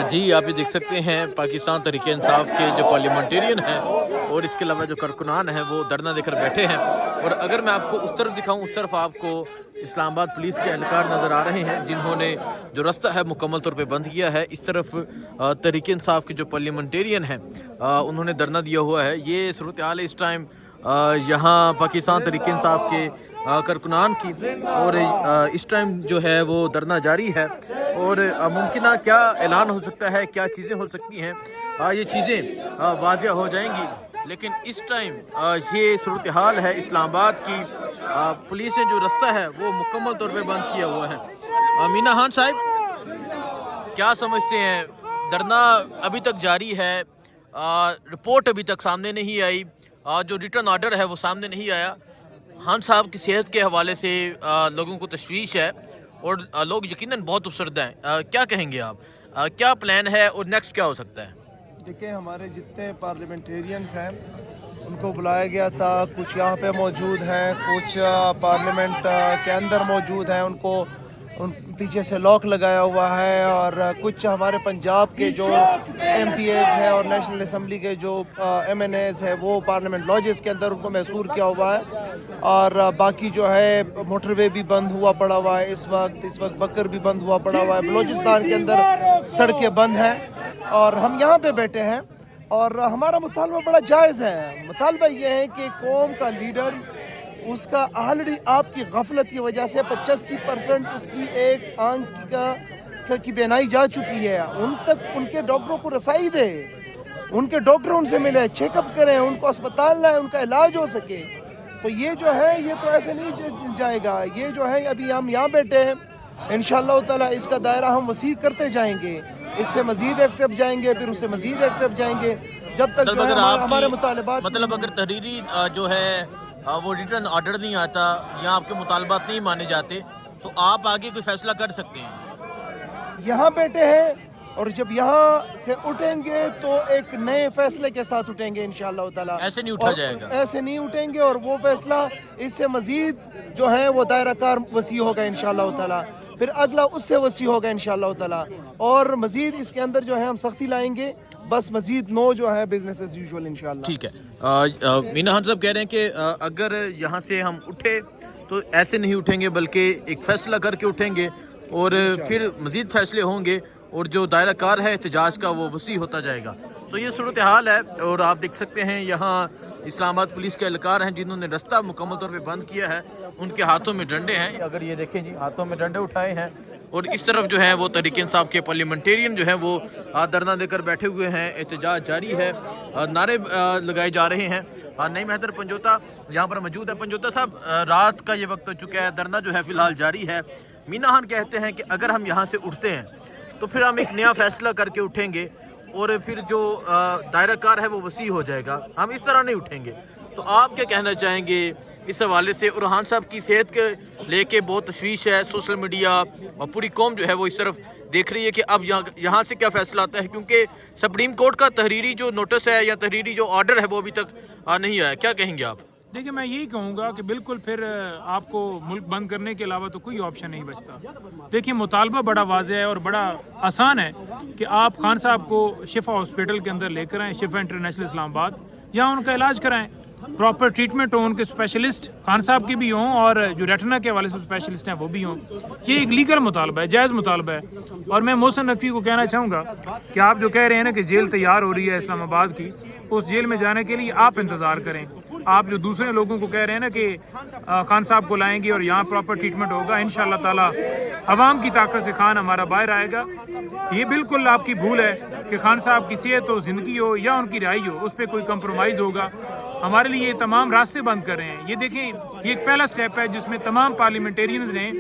جی آپ یہ دیکھ سکتے ہیں پاکستان تحریک انصاف کے جو پارلیمنٹیرین ہیں اور اس کے علاوہ جو کارکنان ہیں وہ دھرنا دے کر بیٹھے ہیں. اور اگر میں آپ کو اس طرف دکھاؤں اس طرف آپ کو اسلام آباد پولیس کے اہلکار نظر آ رہے ہیں جنہوں نے جو رستہ ہے مکمل طور پہ بند کیا ہے. اس طرف تحریک انصاف کے جو پارلیمنٹیرین ہیں انہوں نے دھرنا دیا ہوا ہے. یہ صورتحال ہے اس ٹائم یہاں پاکستان تحریک انصاف کے کارکنان کی, اور اس ٹائم جو ہے وہ دھرنا جاری ہے. اور ممکنہ کیا اعلان ہو سکتا ہے, کیا چیزیں ہو سکتی ہیں, یہ چیزیں واضح ہو جائیں گی. لیکن اس ٹائم یہ صورتحال ہے اسلام آباد کی. پولیس نے جو رستہ ہے وہ مکمل طور پہ بند کیا ہوا ہے. مینا خان صاحب کیا سمجھتے ہیں, دھرنا ابھی تک جاری ہے, رپورٹ ابھی تک سامنے نہیں آئی, جو ریٹرن آرڈر ہے وہ سامنے نہیں آیا. خان صاحب کی صحت کے حوالے سے لوگوں کو تشویش ہے اور لوگ یقیناً بہت افسردہ ہیں. کیا کہیں گے آپ, کیا پلان ہے اور نیکسٹ کیا ہو سکتا ہے؟ دیکھیں ہمارے جتنے پارلیمنٹیرینز ہیں ان کو بلایا گیا تھا, کچھ یہاں پہ موجود ہیں, کچھ پارلیمنٹ کے اندر موجود ہیں, ان پیچھے سے لاک لگایا ہوا ہے, اور کچھ ہمارے پنجاب کے جو ایم پی ایز ہیں اور نیشنل اسمبلی کے جو ایم این ایز ہیں وہ پارلیمنٹ لاجز کے اندر ان کو محصور کیا ہوا ہے. اور باقی جو ہے موٹر وے بھی بند ہوا پڑا ہوا ہے اس وقت بکر بھی بند ہوا پڑا ہوا ہے. بلوچستان کے اندر سڑکیں بند ہیں اور ہم یہاں پہ بیٹھے ہیں, اور ہمارا مطالبہ بڑا جائز ہے. مطالبہ یہ ہے کہ قوم کا لیڈر, اس کا آلریڈی آپ کی غفلت کی وجہ سے 85% اس کی ایک آنکھ کی بینائی جا چکی ہے. ان کے ڈاکٹروں کو رسائی دے, ان کے ڈاکٹر ان سے ملے, چیک اپ کریں, ان کو اسپتال لائیں, ان کا علاج ہو سکے. تو یہ جو ہے یہ تو ایسے نہیں جائے گا. یہ جو ہے ابھی ہم یہاں بیٹھے ہیں, انشاءاللہ تعالی اس کا دائرہ ہم وسیع کرتے جائیں گے, اس سے مزید ایک سٹیپ جائیں گے, پھر اس سے مزید ایک سٹیپ جائیں گے, جب تک جو ہے ہمارے مطالبات, مطلب اگر تحریری جو ہے وہ ریٹرن آرڈر نہیں آتا یا آپ کے مطالبات نہیں مانے جاتے تو آپ آگے کوئی فیصلہ کر سکتے ہیں. یہاں بیٹھے ہیں اور جب یہاں سے اٹھیں گے تو ایک نئے فیصلے کے ساتھ اٹھیں گے انشاءاللہ تعالی. ایسے نہیں اٹھا جائے گا, ایسے نہیں اٹھیں گے, اور وہ فیصلہ اس سے مزید جو ہے وہ دائرہ کار وسیع ہوگا انشاءاللہ تعالی, پھر اگلا اس سے وسیع ہوگا انشاءاللہ تعالی, اور مزید اس کے اندر جو ہے ہم سختی لائیں گے. بس مزید نو جو ہے بزنس ایز یوزول انشاءاللہ. ٹھیک ہے. مینا خان صاحب کہہ رہے ہیں کہ اگر یہاں سے ہم اٹھے تو ایسے نہیں اٹھیں گے بلکہ ایک فیصلہ کر کے اٹھیں گے, اور پھر مزید فیصلے ہوں گے, اور جو دائرہ کار ہے احتجاج کا وہ وسیع ہوتا جائے گا. تو یہ صورتحال ہے, اور آپ دیکھ سکتے ہیں یہاں اسلام آباد پولیس کے اہلکار ہیں جنہوں نے رستہ مکمل طور پہ بند کیا ہے. ان کے ہاتھوں میں ڈنڈے ہیں, اگر یہ دیکھیں جی ہاتھوں میں ڈنڈے اٹھائے ہیں, اور اس طرف جو ہے وہ تحریک انصاف کے پارلیمنٹیرین جو ہیں وہ دھرنا دے کر بیٹھے ہوئے ہیں. احتجاج جاری ہے, نعرے لگائے جا رہے ہیں. نعیم حیدر پنجوتا یہاں پر موجود ہے. پنجوتا صاحب, رات کا یہ وقت ہو چکا ہے, دھرنا جو ہے فی الحال جاری ہے. مینا خان کہتے ہیں کہ اگر ہم یہاں سے اٹھتے ہیں تو پھر ہم ایک نیا فیصلہ کر کے اٹھیں گے, اور پھر جو دائرہ کار ہے وہ وسیع ہو جائے گا, ہم اس طرح نہیں اٹھیں گے. تو آپ کیا کہنا چاہیں گے اس حوالے سے؟ اور خان صاحب کی صحت کے لے کے بہت تشویش ہے, سوشل میڈیا اور پوری قوم جو ہے وہ اس طرف دیکھ رہی ہے کہ اب یہاں سے کیا فیصلہ آتا ہے, کیونکہ سپریم کورٹ کا تحریری جو نوٹس ہے یا تحریری جو آرڈر ہے وہ ابھی تک نہیں آیا. کیا کہیں گے آپ؟ دیکھیں میں یہی کہوں گا کہ بالکل پھر آپ کو ملک بند کرنے کے علاوہ تو کوئی آپشن نہیں بچتا. دیکھیں مطالبہ بڑا واضح ہے اور بڑا آسان ہے کہ آپ خان صاحب کو شفا ہاسپٹل کے اندر لے کر آئیں, شفا انٹرنیشنل اسلام آباد, یہاں ان کا علاج کرائیں, پراپر ٹریٹمنٹ ہو, ان کے اسپیشلسٹ خان صاحب کے بھی ہوں اور جو ریٹنا کے حوالے سے اسپیشلسٹ ہیں وہ بھی ہوں. یہ ایک لیگل مطالبہ ہے, جائز مطالبہ ہے. اور میں محسن نقوی کو کہنا چاہوں گا کہ آپ جو کہہ رہے ہیں نا کہ جیل تیار ہو رہی ہے اسلام آباد کی, اس جیل میں جانے کے لیے آپ انتظار کریں. آپ جو دوسرے لوگوں کو کہہ رہے ہیں نا کہ خان صاحب کو لائیں گے اور یہاں پراپر ٹریٹمنٹ ہوگا, انشاءاللہ تعالی عوام کی طاقت سے خان ہمارا باہر آئے گا. یہ بالکل آپ کی بھول ہے کہ خان صاحب کی صحت ہو, زندگی ہو یا ان کی رہائی ہو, اس پہ کوئی کمپرومائز ہوگا. ہمارے لیے یہ تمام راستے بند کر رہے ہیں. یہ دیکھیں یہ ایک پہلا سٹیپ ہے جس میں تمام پارلیمنٹیرینز نے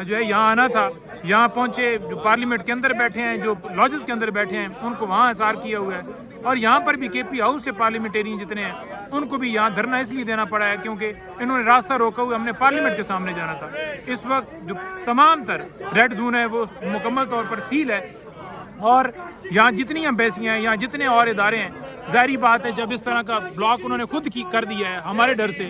جو ہے یہاں آنا تھا, یہاں پہنچے, جو پارلیمنٹ کے اندر بیٹھے ہیں, جو لاجز کے اندر بیٹھے ہیں, ان کو وہاں احاصار کیا ہوا ہے. اور یہاں پر بھی کے پی ہاؤس سے پارلیمنٹیرین جتنے ہیں ان کو بھی یہاں دھرنا اس لیے دینا پڑا ہے کیونکہ انہوں نے راستہ روکا ہوا, ہم نے پارلیمنٹ کے سامنے جانا تھا. اس وقت جو تمام تر ریڈ زون ہے وہ مکمل طور پر سیل ہے, اور یہاں جتنی ایمبیسیاں ہیں, یہاں جتنے اور ادارے ہیں, ظاہری بات ہے جب اس طرح کا بلاک انہوں نے خود کر دیا ہے ہمارے ڈر سے,